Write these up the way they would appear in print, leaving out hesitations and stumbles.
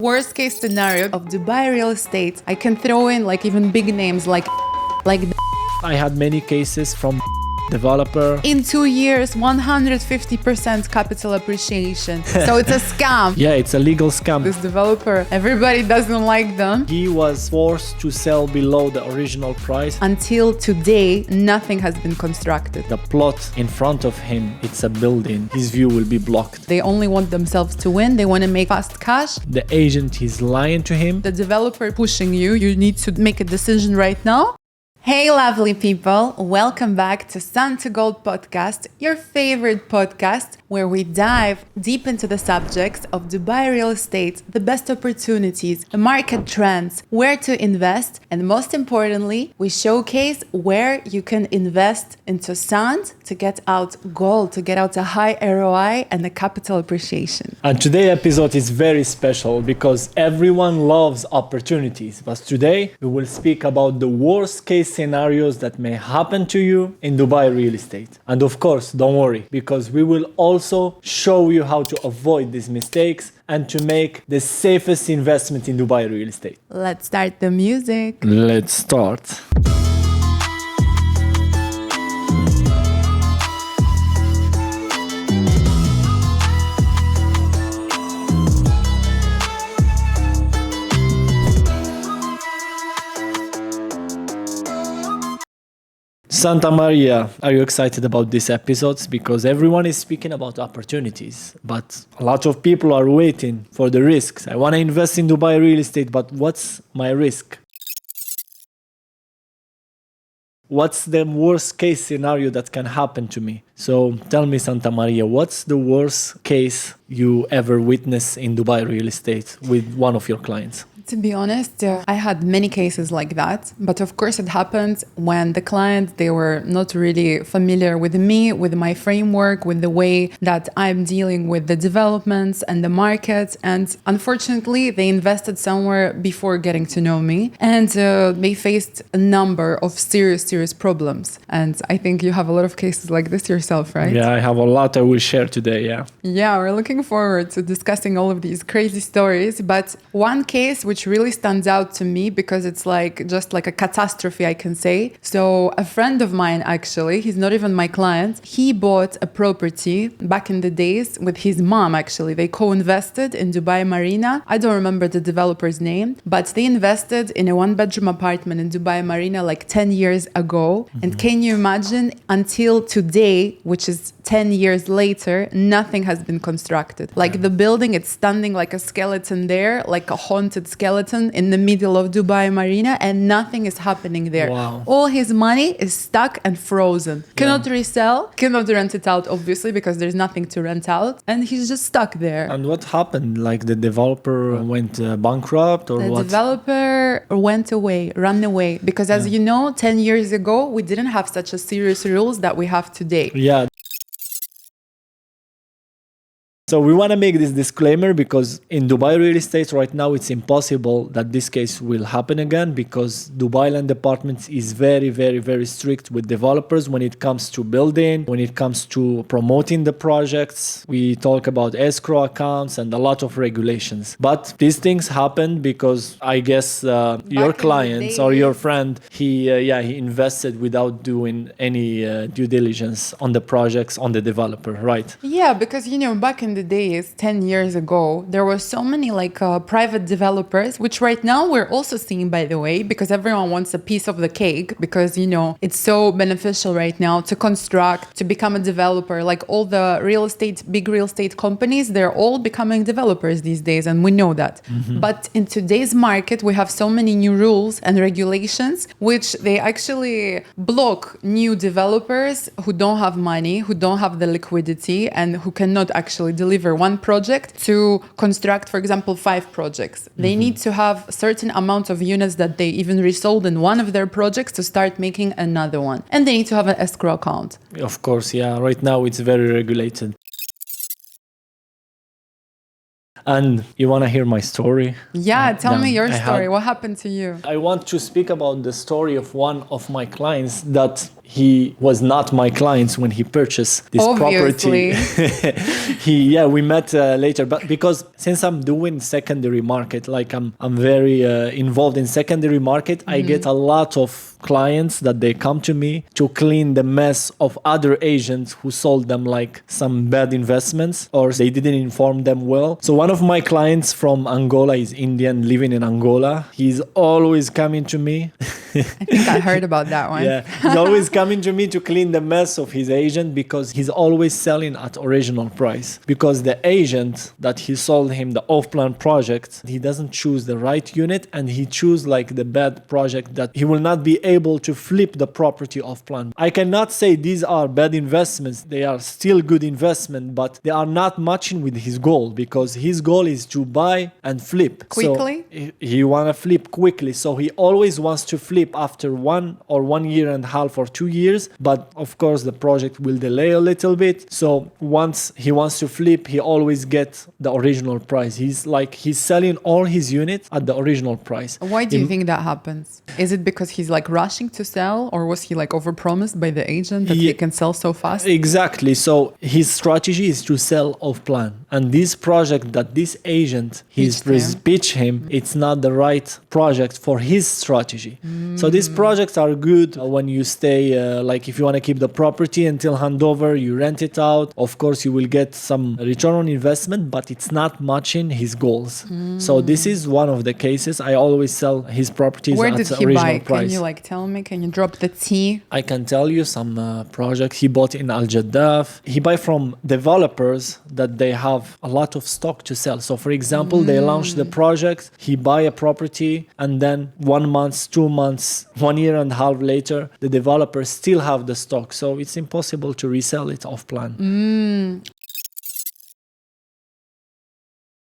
Worst case scenario of Dubai real estate, I can throw in like even big names like I had many cases from developer. in 2 years, 150% capital appreciation. So it's a scam. Yeah, it's a legal scam. This developer, everybody doesn't like them. He was forced to sell below the original price. Until today, nothing has been constructed. The plot in front of him, it's a building. His view will be blocked. They only want themselves to win. They want to make fast cash. The agent is lying to him. The developer pushing you. You need to make a decision right now. Hey lovely people, welcome back to Sun to Gold podcast, your favorite podcast where we dive deep into the subjects of Dubai real estate, the best opportunities, the market trends, where to invest, and most importantly, we showcase where you can invest into sand to get out gold, to get out a high ROI and a capital appreciation. And today's episode is very special because everyone loves opportunities. But today we will speak about the worst case scenarios that may happen to you in Dubai real estate. And of course, don't worry, because we will also show you how to avoid these mistakes and to make the safest investment in Dubai real estate. Let's start the music. Let's start. Santa-Maria, are you excited about these episodes? Because everyone is speaking about opportunities, but a lot of people are waiting for the risks. I want to invest in Dubai real estate, but what's my risk? What's the worst case scenario that can happen to me? So tell me, Santa-Maria, what's the worst case you ever witnessed in Dubai real estate with one of your clients? To be honest, I had many cases like that. But of course, it happened when the client, they were not really familiar with me, with my framework, with the way that I'm dealing with the developments and the market. And unfortunately, they invested somewhere before getting to know me. And they faced a number of serious problems. And I think you have a lot of cases like this yourself, right? Yeah, I have a lot I will share today, yeah. Yeah, we're looking forward to discussing all of these crazy stories. But one case which really stands out to me because it's like just like a catastrophe, I can say. So a friend of mine, actually, he's not even my client, he bought a property back in the days with his mom, actually. They co-invested in Dubai Marina. I don't remember the developer's name, but they invested in a one-bedroom apartment in Dubai Marina like 10 years ago. Mm-hmm. And can you imagine, until today, which is 10 years later, nothing has been constructed. Like the building, it's standing like a skeleton there, like a haunted skeleton in the middle of Dubai Marina, and nothing is happening there. Wow. All his money is stuck and frozen. Cannot resell, cannot rent it out, obviously, because there's nothing to rent out, and he's just stuck there. And what happened? Like the developer went bankrupt or The what? developer went away, ran away, because as you know, 10 years ago, we didn't have such a serious rules that we have today. Yeah. So we want to make this disclaimer because in Dubai real estate right now, it's impossible that this case will happen again because Dubai Land Department is very strict with developers when it comes to building, when it comes to promoting the projects. We talk about escrow accounts and a lot of regulations. But these things happen because I guess your clients or your friend, he invested without doing any due diligence on the projects, on the developer, right? Yeah, because, back in the days, 10 years ago, there were so many private developers, which right now we're also seeing, by the way, because everyone wants a piece of the cake because, it's so beneficial right now to construct, to become a developer. Like all the big real estate companies, they're all becoming developers these days, and we know that. Mm-hmm. But in today's market, we have so many new rules and regulations, which they actually block new developers who don't have money, who don't have the liquidity, and who cannot actually deliver one project to construct, for example, 5 projects. They need to have a certain amount of units that they even resold in one of their projects to start making another one. And they need to have an escrow account. Of course, yeah. Right now, it's very regulated. And you want to hear my story? Yeah, tell me your story. What happened to you? I want to speak about the story of one of my clients that he was not my client when he purchased this Obviously. property. We met later, but because since I'm doing secondary market, like I'm very involved in secondary market, I get a lot of clients that they come to me to clean the mess of other agents who sold them like some bad investments or they didn't inform them well. So one of my clients from Angola is Indian, living in Angola. He's always coming to me. I think I heard about that one. Yeah, he's always coming to me to clean the mess of his agent because he's always selling at original price. Because the agent that he sold him the off-plan project, he doesn't choose the right unit and he choose like the bad project that he will not be able to flip the property off-plan. I cannot say these are bad investments. They are still good investment, but they are not matching with his goal because his goal is to buy and flip. Quickly? So he want to flip quickly. So he always wants to flip after 1 year and a half or 2 years, but of course the project will delay a little bit. So once he wants to flip, he always gets the original price. He's selling all his units at the original price. Why do you think that happens? Is it because he's like rushing to sell, or was he like overpromised by the agent that he can sell so fast? Exactly. So his strategy is to sell off plan, and this project that this agent pitched him, it's not the right project for his strategy. So these projects are good when you stay, like if you want to keep the property until handover, you rent it out. Of course, you will get some return on investment, but it's not matching his goals. So this is one of the cases. I always sell his properties Where at did the he original buy? price. Can you like tell me? Can you drop the tea? I can tell you some projects he bought in Al Jaddaf. He buy from developers that they have a lot of stock to sell. So for example, they launch the project, he buy a property, and then 1 month, 2 months, 1 year and a half later, the developers still have the stock. So it's impossible to resell it off plan.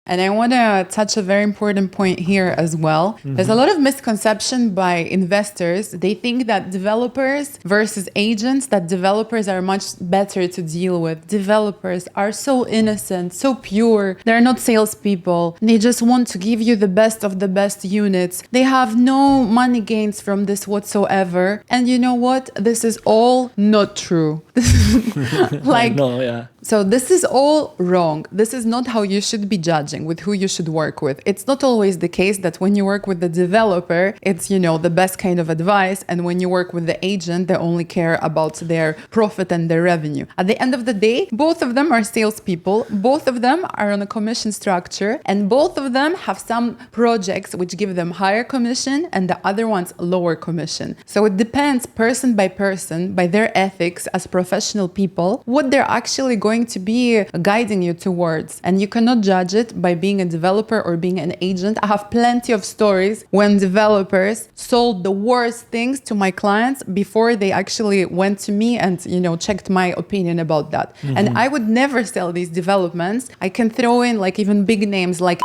And I want to touch a very important point here as well. There's a lot of misconception by investors. They think that developers versus agents, that developers are much better to deal with. Developers are so innocent, so pure. They're not salespeople. They just want to give you the best of the best units. They have no money gains from this whatsoever. And you know what? This is all not true. Like, No, yeah. so this is all wrong. This is not how you should be judging with who you should work with. It's not always the case that when you work with the developer, it's, you know, the best kind of advice. And when you work with the agent, they only care about their profit and their revenue. At the end of the day, both of them are salespeople. Both of them are on a commission structure. And both of them have some projects which give them higher commission and the other ones lower commission. So it depends person by person, by their ethics as professional people, what they're actually going to be guiding you towards. And you cannot judge it by being a developer or being an agent. I have plenty of stories when developers sold the worst things to my clients before they actually went to me and, you know, checked my opinion about that. And I would never sell these developments. I can throw in like even big names like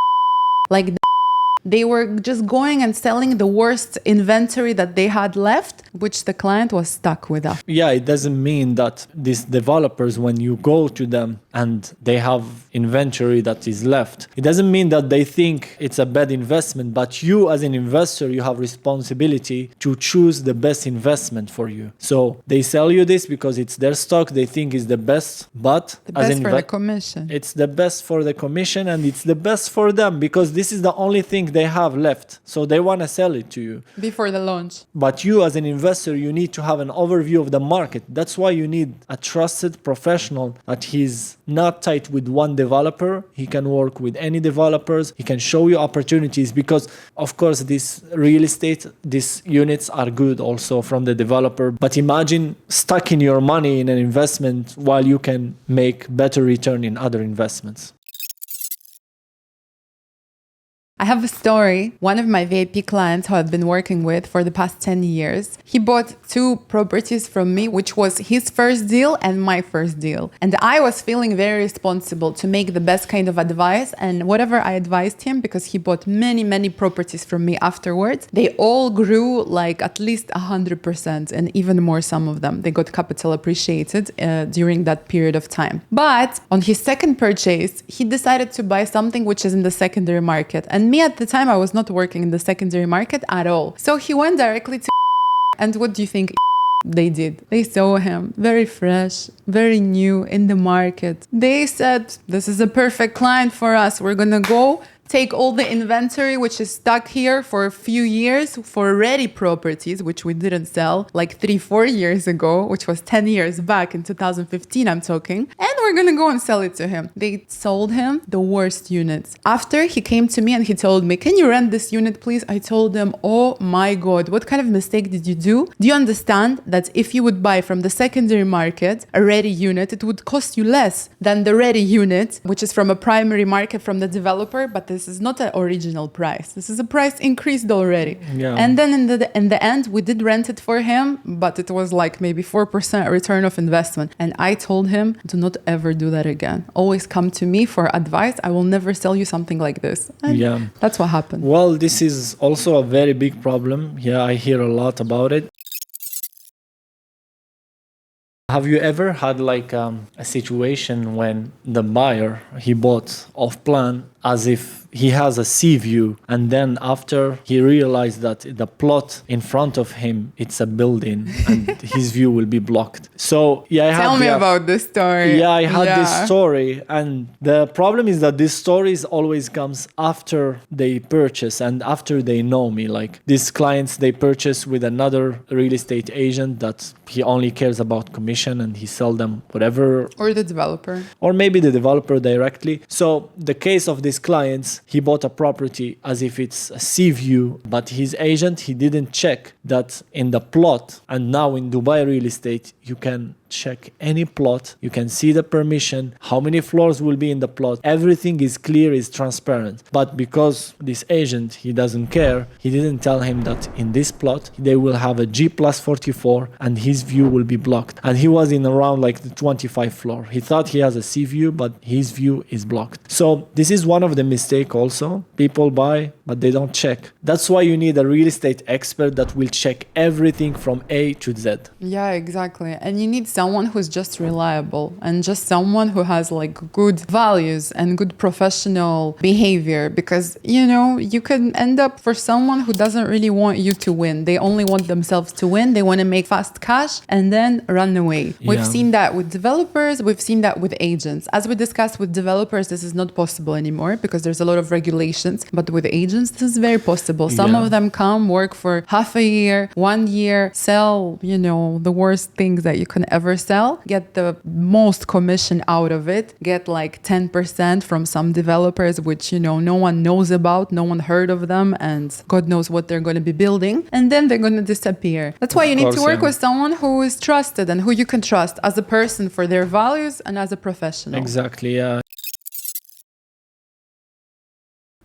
they were just going and selling the worst inventory that they had left, which the client was stuck with. Yeah, it doesn't mean that these developers, when you go to them and they have inventory that is left, it doesn't mean that they think it's a bad investment, but you as an investor, you have responsibility to choose the best investment for you. So they sell you this because it's their stock, they think is the best, but the best for the commission. It's the best for the commission and it's the best for them because this is the only thing they have left. So they want to sell it to you before the launch. But you as an investor, you need to have an overview of the market. That's why you need a trusted professional that he's not tied with one developer. He can work with any developers. He can show you opportunities because, of course, this real estate, these units are good also from the developer. But imagine stacking your money in an investment while you can make better return in other investments. I have a story. One of my VIP clients who I've been working with for the past 10 years, he bought 2 properties from me, which was his first deal and my first deal. And I was feeling very responsible to make the best kind of advice and whatever I advised him, because he bought many, many properties from me afterwards. They all grew like at least 100% and even more some of them. They got capital appreciated during that period of time. But on his second purchase, he decided to buy something which is in the secondary market. And me at the time, I was not working in the secondary market at all. So he went directly to and what do you think They did. They saw him very fresh, very new in the market. They said, this is a perfect client for us. We're going to go take all the inventory which is stuck here for a few years for ready properties, which we didn't sell like 3-4 years ago, which was 10 years back in 2015, I'm talking. And we're gonna go and sell it to him. They sold him the worst units. After he came to me and he told me, can you rent this unit, please? I told him, oh my God, what kind of mistake did you do? Do you understand that if you would buy from the secondary market a ready unit, it would cost you less than the ready unit, which is from a primary market from the developer, but this is not an original price. This is a price increased already. Yeah. And then in the end, we did rent it for him, but it was like maybe 4% return of investment. And I told him, do not ever do that again. Always come to me for advice. I will never sell you something like this. And yeah. That's what happened. Well, this is also a very big problem. Yeah, I hear a lot about it. Have you ever had like a situation when the buyer, he bought off plan as if he has a sea view, and then after he realized that the plot in front of him, it's a building and his view will be blocked? So yeah, Tell me about this story. Yeah, I had this story, and the problem is that this stories always comes after they purchase and after they know me. Like these clients, they purchase with another real estate agent that he only cares about commission and he sell them whatever. Or the developer. Or maybe the developer directly. So the case of these clients, he bought a property as if it's a sea view, but his agent, he didn't check that in the plot. And now in Dubai real estate, you can check any plot, you can see the permission, how many floors will be in the plot. Everything is clear, is transparent. But because this agent, he doesn't care, he didn't tell him that in this plot they will have a G plus 44 and his view will be blocked. And he was in around like the 25th floor. He thought he has a sea view, but his view is blocked. So this is one of the mistake also. People buy, but they don't check. That's why you need a real estate expert that will check everything from A to Z. Yeah, exactly. And you need someone who's just reliable and just someone who has like good values and good professional behavior, because you know you can end up for someone who doesn't really want you to win. They only want themselves to win. They want to make fast cash and then run away. We've seen that with developers. We've seen that with agents. As we discussed with developers, this is not possible anymore because there's a lot of regulations, but with agents this is very possible. Some of them come work for half a year, 1 year, sell, you know, the worst things that you can ever sell, get the most commission out of it, get like 10% from some developers, which, you know, no one knows about, no one heard of them, and God knows what they're going to be building, and then they're going to disappear. That's why you need to work with someone who is trusted and who you can trust as a person for their values and as a professional. Exactly, yeah.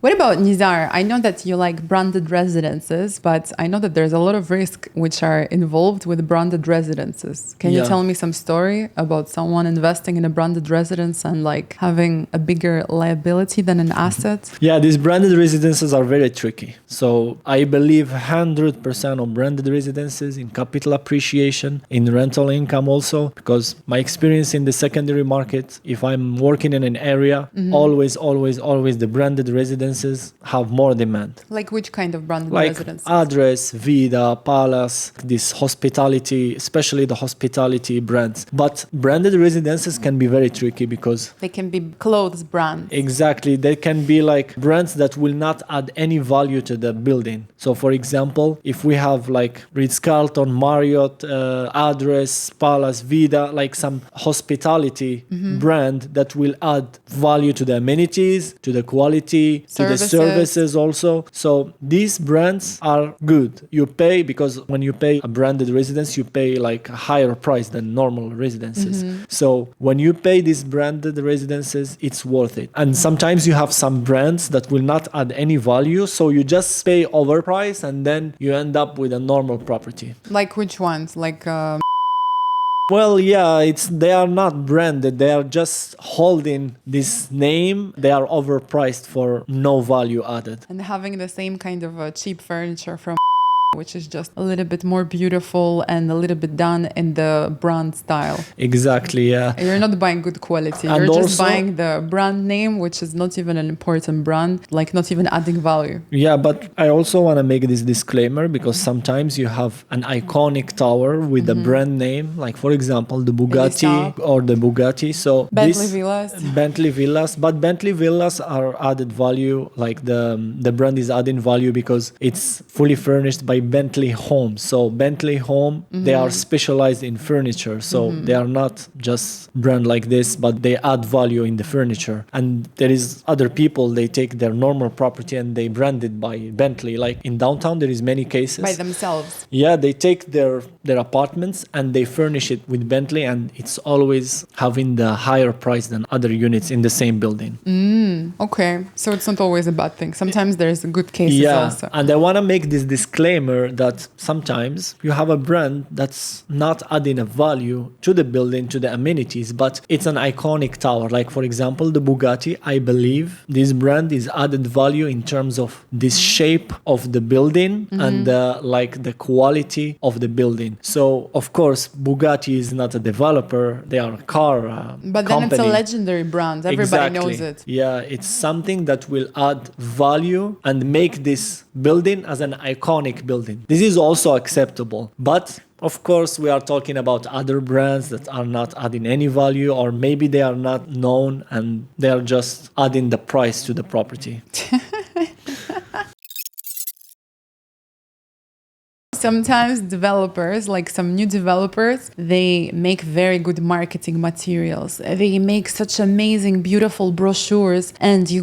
What about Nizar? I know that you like branded residences, but I know that there's a lot of risk which are involved with branded residences. Can you tell me some story about someone investing in a branded residence and like having a bigger liability than an asset? Yeah, these branded residences are very tricky. So I believe 100% of branded residences in capital appreciation, in rental income also, because my experience in the secondary market, if I'm working in an area, always the branded residences have more demand. Like which kind of branded like residences? Address, Vida, Palace, this hospitality, especially the hospitality brands. But branded residences can be very tricky because they can be clothes brands. Exactly. They can be like brands that will not add any value to the building. So for example, if we have like Ritz-Carlton, Marriott, Address, Palace, Vida, like some hospitality brand that will add value to the amenities, to the quality, to the services also. So these brands are good. You pay, because when you pay a branded residence, you pay like a higher price than normal residences. So when you pay these branded residences, it's worth it. And sometimes you have some brands that will not add any value. So you just pay overpriced and then you end up with a normal property. Like which ones? Like well, yeah, they are not branded. They are just holding this name. They are overpriced for no value added. And having the same kind of cheap furniture from which is just a little bit more beautiful and a little bit done in the brand style. Exactly, yeah. You're not buying good quality. And You're just also- buying the brand name, which is not even an important brand, like not even adding value. Yeah, but I also want to make this disclaimer because sometimes you have an iconic tower with a brand name, like for example the Bugatti or the Bugatti. So Bentley Villas. Bentley Villas, but Bentley Villas are added value, like the brand is adding value because it's fully furnished by Bentley Home. So Bentley Home, they are specialized in furniture. So they are not just brand like this, but they add value in the furniture. And there is other people, they take their normal property and they brand it by Bentley. Like in downtown, there is many cases. By themselves. Yeah, they take their apartments and they furnish it with Bentley, and it's always having the higher price than other units in the same building. Okay, so it's not always a bad thing. Sometimes there's good cases Yeah, also. and I want to make this disclaimer that sometimes you have a brand that's not adding a value to the building, to the amenities, but it's an iconic tower. Like for example, the Bugatti, I believe this brand is added value in terms of this shape of the building and like the quality of the building. So of course, Bugatti is not a developer; they are a car But then company. it's a legendary brand. Everybody knows it. Yeah, it's something that will add value and make this building as an iconic building. This is also acceptable. But of course, we are talking about other brands that are not adding any value, or maybe they are not known and they are just adding the price to the property. Sometimes developers, like some new developers, they make very good marketing materials. They make such amazing, beautiful brochures. And you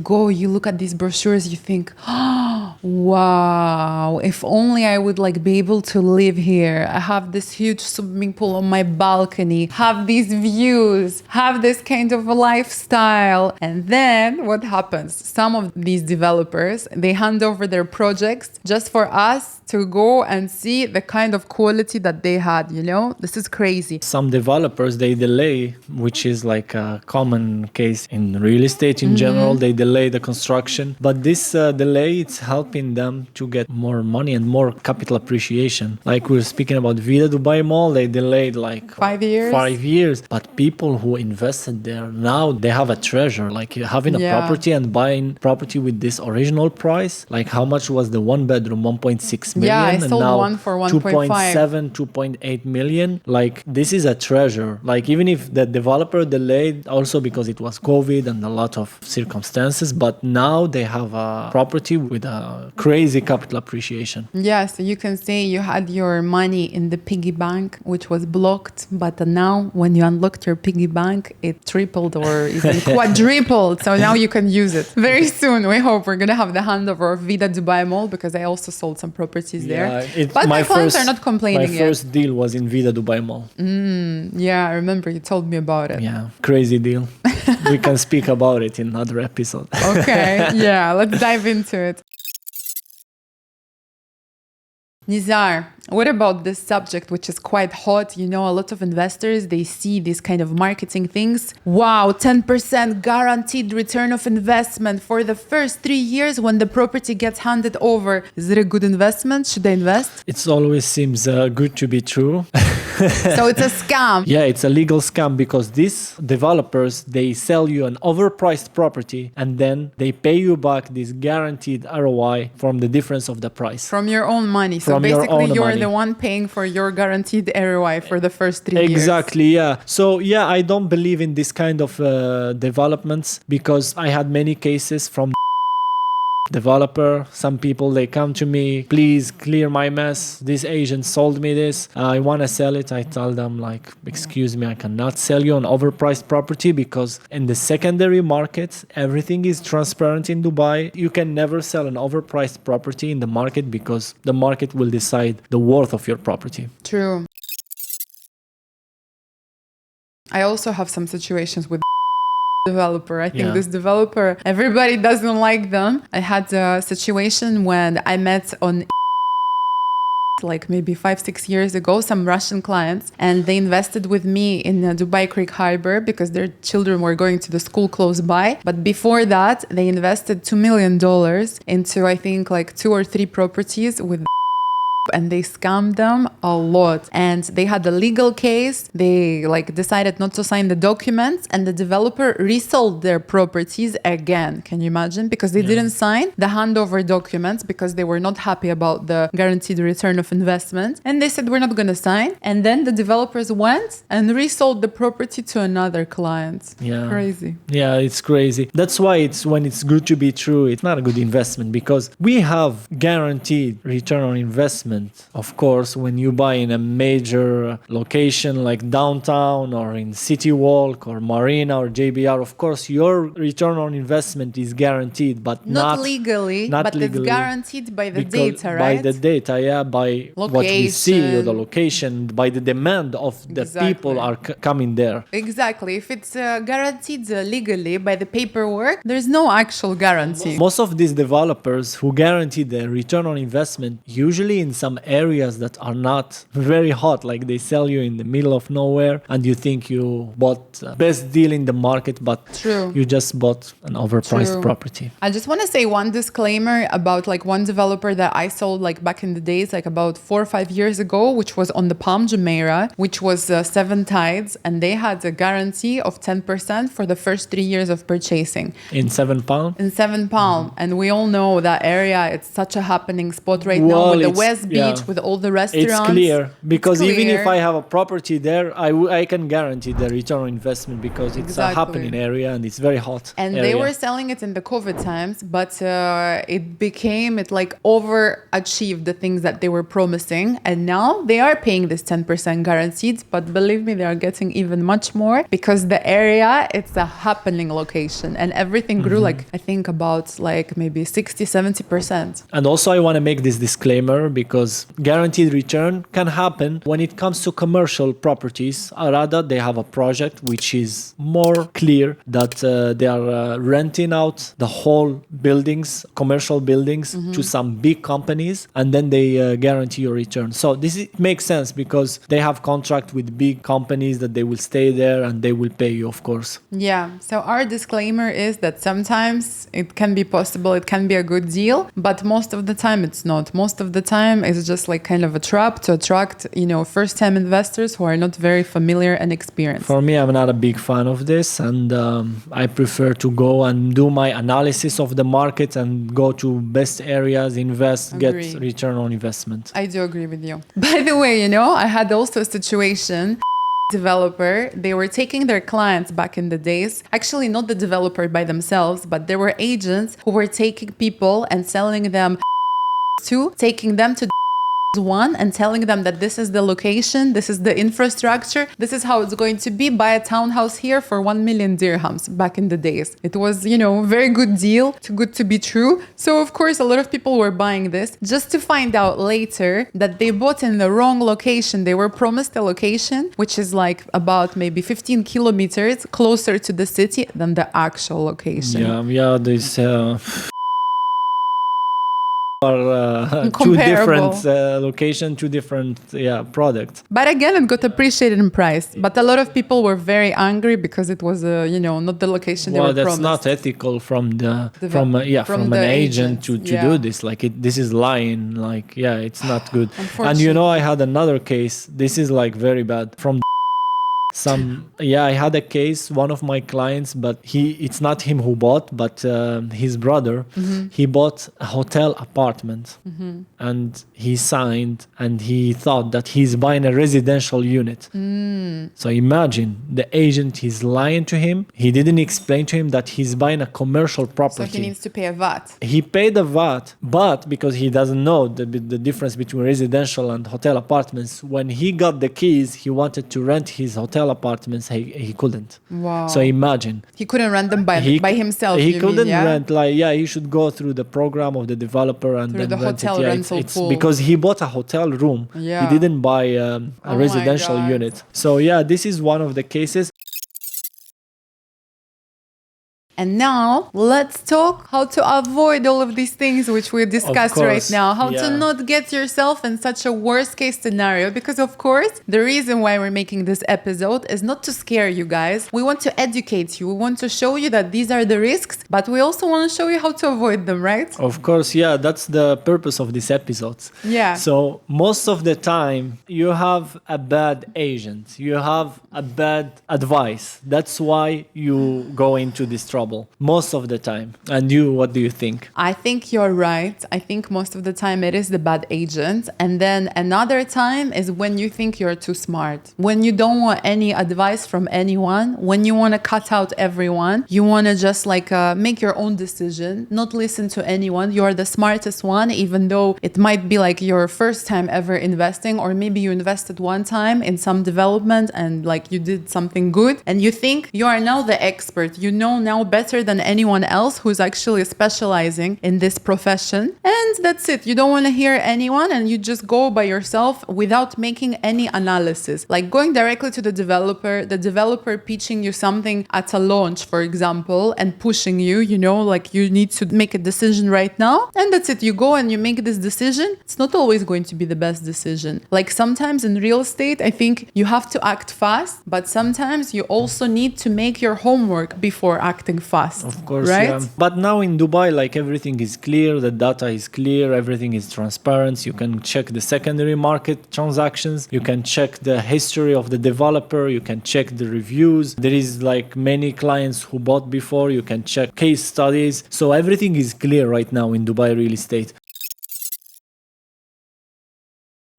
look at these brochures, you think, oh, wow, if only I would like be able to live here. I have this huge swimming pool on my balcony, have these views, have this kind of a lifestyle. And then what happens? Some of these developers, they hand over their projects just for us to go and see the kind of quality that they had, you know? This is crazy. Some developers, they delay, which is like a common case in real estate in general. They delay the construction. But this delay, it's helping them to get more money and more capital appreciation. Like we were speaking about Vida Dubai Mall, they delayed like 5 years. 5 years. But people who invested there, now they have a treasure. Like having a property and buying property with this original price. Like how much was the one bedroom? 1.6 million. Yeah, I and sold now one for 1.5. 2.7, 2.8 million. Like this is a treasure. Like even if the developer delayed also because it was COVID and a lot of circumstances, but now they have a property with a crazy capital appreciation. Yeah, so you can say you had your money in the piggy bank, which was blocked, but now when you unlocked your piggy bank, it tripled or even quadrupled. So now you can use it. Very soon, we hope we're going to have the handover of Vida Dubai Mall, because I also sold some properties there. But my clients are not complaining yet. My first deal was in Vida Dubai Mall. Yeah, I remember you told me about it. Yeah, crazy deal. We can speak about it in another episode. Okay, yeah, let's dive into it. Nizar, what about this subject, which is quite hot? You know, a lot of investors, they see these kind of marketing things. Wow, 10% guaranteed return of investment for the first 3 years when the property gets handed over. Is it a good investment? Should I invest? It always seems good to be true. So it's a scam. Yeah, it's a legal scam because these developers, they sell you an overpriced property and then they pay you back this guaranteed ROI from the difference of the price. From your own money. So From your basically own you're money. the one paying for your guaranteed ROI for the first 3 years. Exactly, yeah. So yeah, I don't believe in this kind of developments because I had many cases from developer. Some people, they come to me, please clear my mess, this agent sold me this, I want to sell it. I tell them like, excuse me, I cannot sell you an overpriced property because in the secondary markets everything is transparent in Dubai. You can never sell an overpriced property in the market because the market will decide the worth of your property. True. I also have some situations with developer. I think this developer, everybody doesn't like them. I had a situation when I met on like maybe 5-6 years ago, some Russian clients, and they invested with me in Dubai Creek Harbor because their children were going to the school close by. But before that, they invested $2 million into, I think, like 2 or 3 properties with and they scammed them a lot. And they had a legal case. They like decided not to sign the documents, and the developer resold their properties again. Can you imagine? Because they didn't sign the handover documents because they were not happy about the guaranteed return of investment. And they said, we're not going to sign. And then the developers went and resold the property to another client. Yeah. Crazy. Yeah, it's crazy. That's why it's when it's good to be true, it's not a good investment, because we have guaranteed return on investment. Of course, when you buy in a major location like downtown or in City Walk or Marina or JBR, of course, your return on investment is guaranteed, but Not legally, but it's guaranteed by the data, right? By the data, yeah, by what we see, or the location, by the demand of the people are coming there. Exactly. If it's guaranteed legally by the paperwork, there's no actual guarantee. Most of these developers who guarantee the return on investment, usually in some areas that are not very hot, like they sell you in the middle of nowhere and you think you bought the best deal in the market, but you just bought an overpriced property. I just want to say one disclaimer about like one developer that I sold like back in the days, like about 4 or 5 years ago, which was on the Palm Jumeirah, which was 7 tides, and they had a guarantee of 10% for the first 3 years of purchasing. In 7 Palm? In 7 Palm. And we all know that area, it's such a happening spot right now with the West Beach, with all the restaurants. It's clear, because even if I have a property there, I can guarantee the return on investment, because it's a happening area and it's very hot. And they were selling it in the COVID times, but it like overachieved the things that they were promising. And now they are paying this 10% guaranteed, but believe me, they are getting even much more, because the area, it's a happening location, and everything grew like, I think about like maybe 60-70%. And also I want to make this disclaimer, because guaranteed return can happen when it comes to commercial properties. Rather, they have a project which is more clear that they are renting out the whole buildings, commercial buildings, to some big companies, and then they guarantee your return. So it makes sense, because they have contract with big companies that they will stay there and they will pay you, of course. Yeah. So our disclaimer is that sometimes it can be possible, it can be a good deal, but most of the time it's not. Most of the time it's just like kind of a trap to attract, first-time investors who are not very familiar and experienced. For me, I'm not a big fan of this, and I prefer to go and do my analysis of the market and go to best areas, invest, get return on investment. I do agree with you. By the way, I had also a situation. Developer, they were taking their clients back in the days, actually not the developer by themselves, but there were agents who were taking people and selling them taking them to one and telling them that this is the location, this is the infrastructure, this is how it's going to be. Buy a townhouse here for 1 million dirhams back in the days. It was, very good deal, too good to be true. So of course, a lot of people were buying this, just to find out later that they bought in the wrong location. They were promised a location which is like about maybe 15 kilometers closer to the city than the actual location. Yeah, this are two different location, two different products. But again, it got appreciated in price. But a lot of people were very angry because it was not the location they were promised. Well, that's not ethical from an agent to do this. Like this is lying. Like it's not good. And I had another case. This is like very bad from. I had a case, one of my clients, but it's not him who bought, but his brother, he bought a hotel apartment and he signed and he thought that he's buying a residential unit. So imagine the agent is lying to him. He didn't explain to him that he's buying a commercial property. So he needs to pay a VAT. He paid the VAT, but because he doesn't know the difference between residential and hotel apartments, when he got the keys, he wanted to rent his hotel apartments, he couldn't. Wow. So imagine. He couldn't rent them by himself. He couldn't rent, he should go through the program of the developer and through then the rent hotel it. rental pool. Because he bought a hotel room. Yeah. He didn't buy a residential unit. So this is one of the cases. And now let's talk how to avoid all of these things which we discussed right course, now. How yeah. to not get yourself in such a worst case scenario. Because of course, the reason why we're making this episode is not to scare you guys. We want to educate you. We want to show you that these are the risks, but we also want to show you how to avoid them, right? Of course, yeah, that's the purpose of these episodes. Yeah. So most of the time you have a bad agent, you have a bad advice. That's why you go into this trouble most of the time. And you, what do you think? I think you're right. I think most of the time it is the bad agent. And then another time is when you think you're too smart. When you don't want any advice from anyone, when you want to cut out everyone, you want to just make your own decision, not listen to anyone. You're the smartest one, even though it might be like your first time ever investing, or maybe you invested one time in some development and you did something good and you think you are now the expert. You know now better than anyone else who's actually specializing in this profession. And that's it. You don't want to hear anyone and you just go by yourself without making any analysis. Like going directly to the developer pitching you something at a launch, for example, and pushing you, you need to make a decision right now. And that's it. You go and you make this decision. It's not always going to be the best decision. Like sometimes in real estate, I think you have to act fast, but sometimes you also need to make your homework before acting fast. Of course, right? yeah. But now in Dubai, everything is clear, the data is clear, everything is transparent. You can check the secondary market transactions, you can check the history of the developer, you can check the reviews. There is many clients who bought before, you can check case studies. So everything is clear right now in Dubai real estate.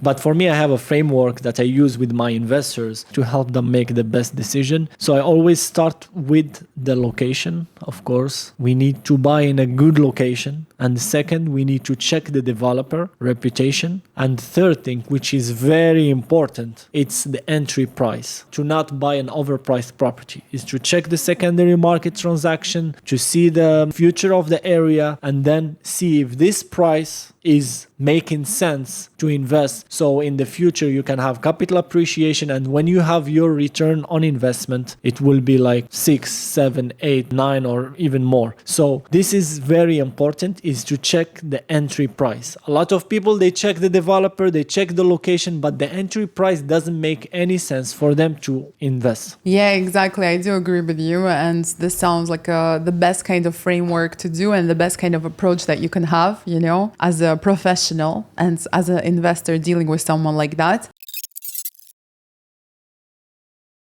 But for me, I have a framework that I use with my investors to help them make the best decision. So I always start with the location, of course. We need to buy in a good location. And second, we need to check the developer reputation. And third thing, which is very important, it's the entry price. To not buy an overpriced property is to check the secondary market transaction, to see the future of the area, and then see if this price is making sense to invest. So in the future, you can have capital appreciation. And when you have your return on investment, it will be 6, 7, 8, 9, or even more. So this is very important, is to check the entry price. A lot of people, they check the developer, they check the location, but the entry price doesn't make any sense for them to invest. Yeah, exactly. I do agree with you. And this sounds like the best kind of framework to do and the best kind of approach that you can have, as a professional and as an investor dealing with someone like that.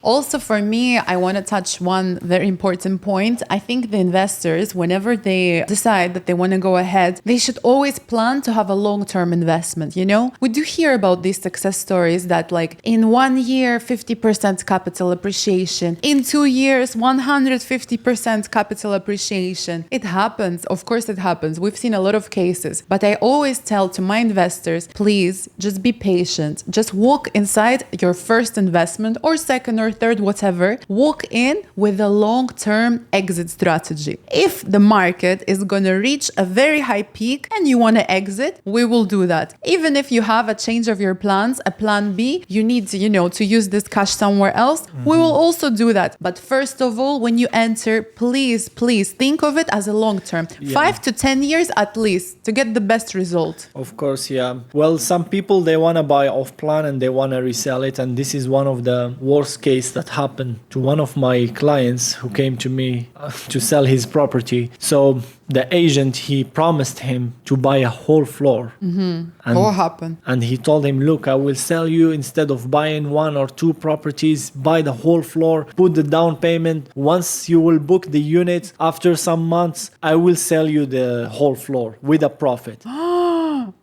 Also, for me, I want to touch one very important point. I think the investors, whenever they decide that they want to go ahead, they should always plan to have a long-term investment, We do hear about these success stories that in 1 year, 50% capital appreciation. In 2 years, 150% capital appreciation. It happens. Of course, it happens. We've seen a lot of cases. But I always tell to my investors, please just be patient. Just walk inside your first investment or second or third, whatever, walk in with a long-term exit strategy. If the market is going to reach a very high peak and you want to exit, we will do that. Even if you have a change of your plans, a plan B, you need to, to use this cash somewhere else, we will also do that. But first of all, when you enter, please think of it as a long-term, 5 to 10 years at least, to get the best result. Of course, yeah. Well, some people, they want to buy off plan and they want to resell it. And this is one of the worst cases that happened to one of my clients who came to me to sell his property. So the agent, he promised him to buy a whole floor. And what happened? And he told him, look, I will sell you, instead of buying 1 or 2 properties, buy the whole floor, put the down payment. Once you will book the unit, after some months, I will sell you the whole floor with a profit.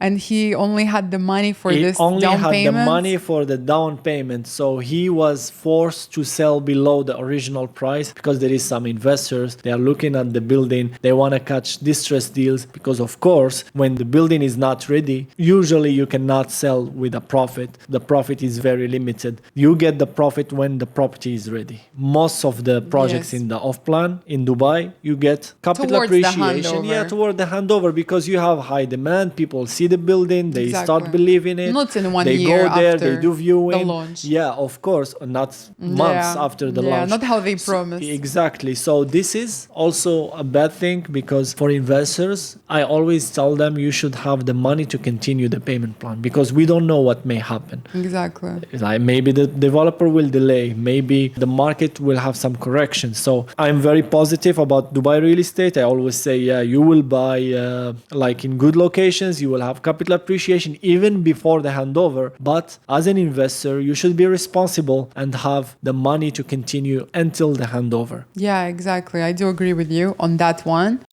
And he only had the money for this down payment? He only had the money for the down payment. So he was forced to sell below the original price because there is some investors, they are looking at the building, they want to catch distress deals because, of course, when the building is not ready, usually you cannot sell with a profit. The profit is very limited. You get the profit when the property is ready. Most of the projects in the off-plan in Dubai, you get capital Towards the appreciation. handover. Toward the handover, because you have high demand, people see the building, they start Exactly. believing it. Not in one they year go there, after they do viewing. the launch. Yeah, of course, not months after the launch. Not how they promised. Exactly. So this is also a bad thing, because for investors, I always tell them you should have the money to continue the payment plan, because we don't know what may happen. Exactly. Like maybe the developer will delay, maybe the market will have some correction. So I'm very positive about Dubai real estate. I always say, yeah, you will buy like in good locations, you will have capital appreciation even before the handover. But as an investor, you should be responsible and have the money to continue until the handover. Yeah, exactly. I do agree with you on that one.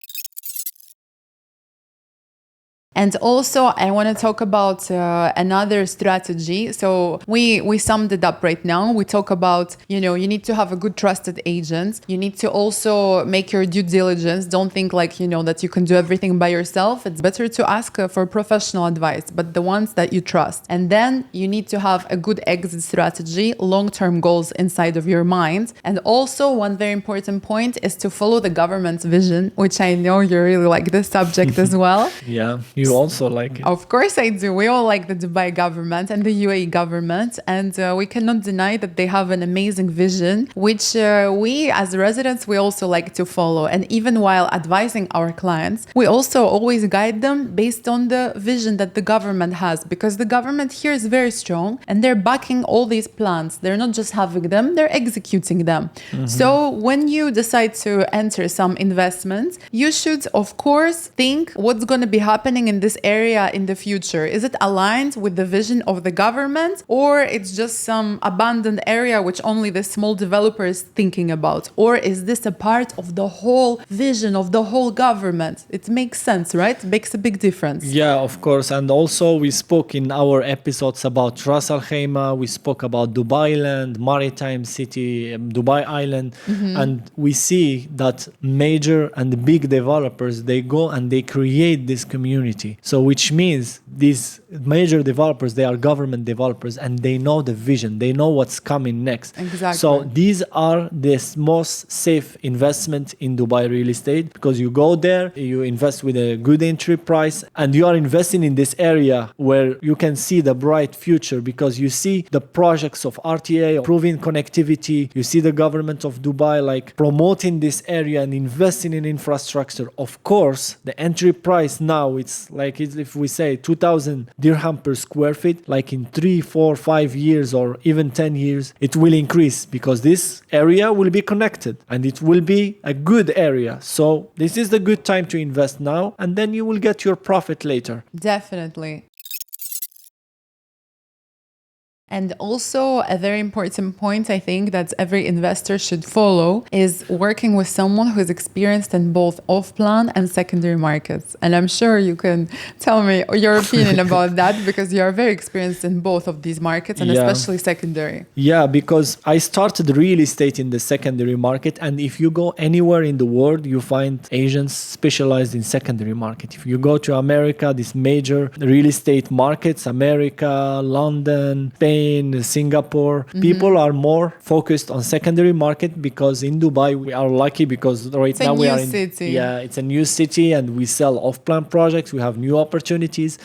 And also, I want to talk about another strategy. So we summed it up right now. We talk about, you need to have a good trusted agent. You need to also make your due diligence. Don't think like, that you can do everything by yourself. It's better to ask for professional advice, but the ones that you trust. And then you need to have a good exit strategy, long-term goals inside of your mind. And also, one very important point is to follow the government's vision, which I know you really like this subject as well. Yeah. You also like it. Of course I do. We all like the Dubai government and the UAE government, and we cannot deny that they have an amazing vision, which we as residents, we also like to follow. And even while advising our clients, we also always guide them based on the vision that the government has, because the government here is very strong and they're backing all these plans. They're not just having them, they're executing them. Mm-hmm. So when you decide to enter some investments, you should, of course, think what's going to be happening in this area in the future. Is it aligned with the vision of the government, or it's just some abandoned area which only the small developer is thinking about? Or is this a part of the whole vision of the whole government? It makes sense, right? It makes a big difference. Yeah, of course. And also we spoke in our episodes about Ras Al Khaimah, we spoke about Dubai Land, Maritime City, Dubai Island, and we see that major and big developers, they go and they create this community. So which means these major developers, they are government developers and they know the vision, they know what's coming next. Exactly. So these are the most safe investment in Dubai real estate, because you go there, you invest with a good entry price, and you are investing in this area where you can see the bright future, because you see the projects of RTA improving connectivity, you see the government of Dubai like promoting this area and investing in infrastructure. Of course, the entry price now, it's like if we say 2,000 dirham per square feet, like in 3, 4, 5 years or even 10 years, it will increase, because this area will be connected and it will be a good area. So this is the good time to invest now, and then you will get your profit later. Definitely. And also a very important point I think that every investor should follow is working with someone who is experienced in both off-plan and secondary markets. And I'm sure you can tell me your opinion about that, because you are very experienced in both of these markets, and especially secondary. Yeah, because I started real estate in the secondary market, and if you go anywhere in the world, you find agents specialized in secondary market. If you go to America, these major real estate markets, America, London, Spain, Singapore, people are more focused on secondary market, because in Dubai we are lucky because right now we are in city. Yeah, it's a new city and we sell off-plan projects, we have new opportunities.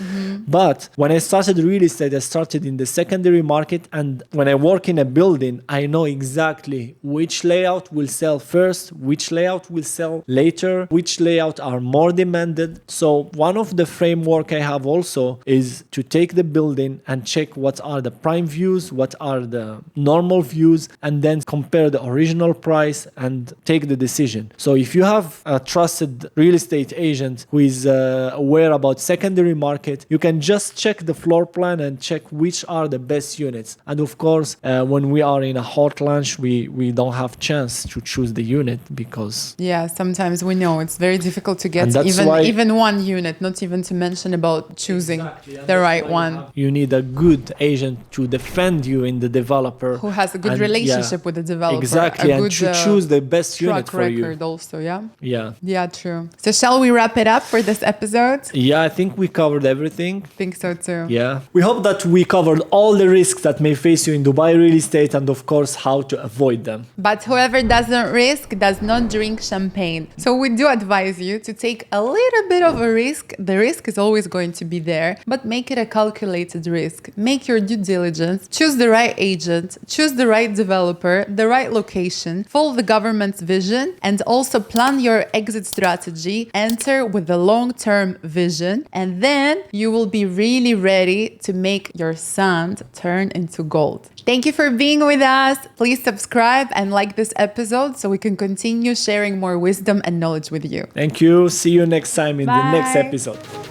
But when I started real estate, I started in the secondary market, and when I work in a building, I know exactly which layout will sell first, which layout will sell later, which layout are more demanded. So one of the framework I have also is to take the building and check what are the prime views, what are the normal views, and then compare the original price and take the decision. So if you have a trusted real estate agent who is aware about secondary market, you can just check the floor plan and check which are the best units. And of course, when we are in a hot launch, we don't have chance to choose the unit, because sometimes we know it's very difficult to get even one unit, not even to mention about choosing the right one. You need a good agent to defend you in the developer. Who has a good And, relationship with the developer. Exactly, a and good, to choose the best unit track for you. record also, yeah? Yeah. Yeah, true. So shall we wrap it up for this episode? Yeah, I think we covered everything. Think so too. Yeah. We hope that we covered all the risks that may face you in Dubai real estate and, of course, how to avoid them. But whoever doesn't risk does not drink champagne. So we do advise you to take a little bit of a risk. The risk is always going to be there, but make it a calculated risk. Make your due diligence, choose the right agent, choose the right developer, the right location, follow the government's vision, and also plan your exit strategy. Enter with a long-term vision, and then you will be really ready to make your sand turn into gold. Thank you for being with us. Please subscribe and like this episode so we can continue sharing more wisdom and knowledge with you. Thank you. See you next time in the next Bye. episode.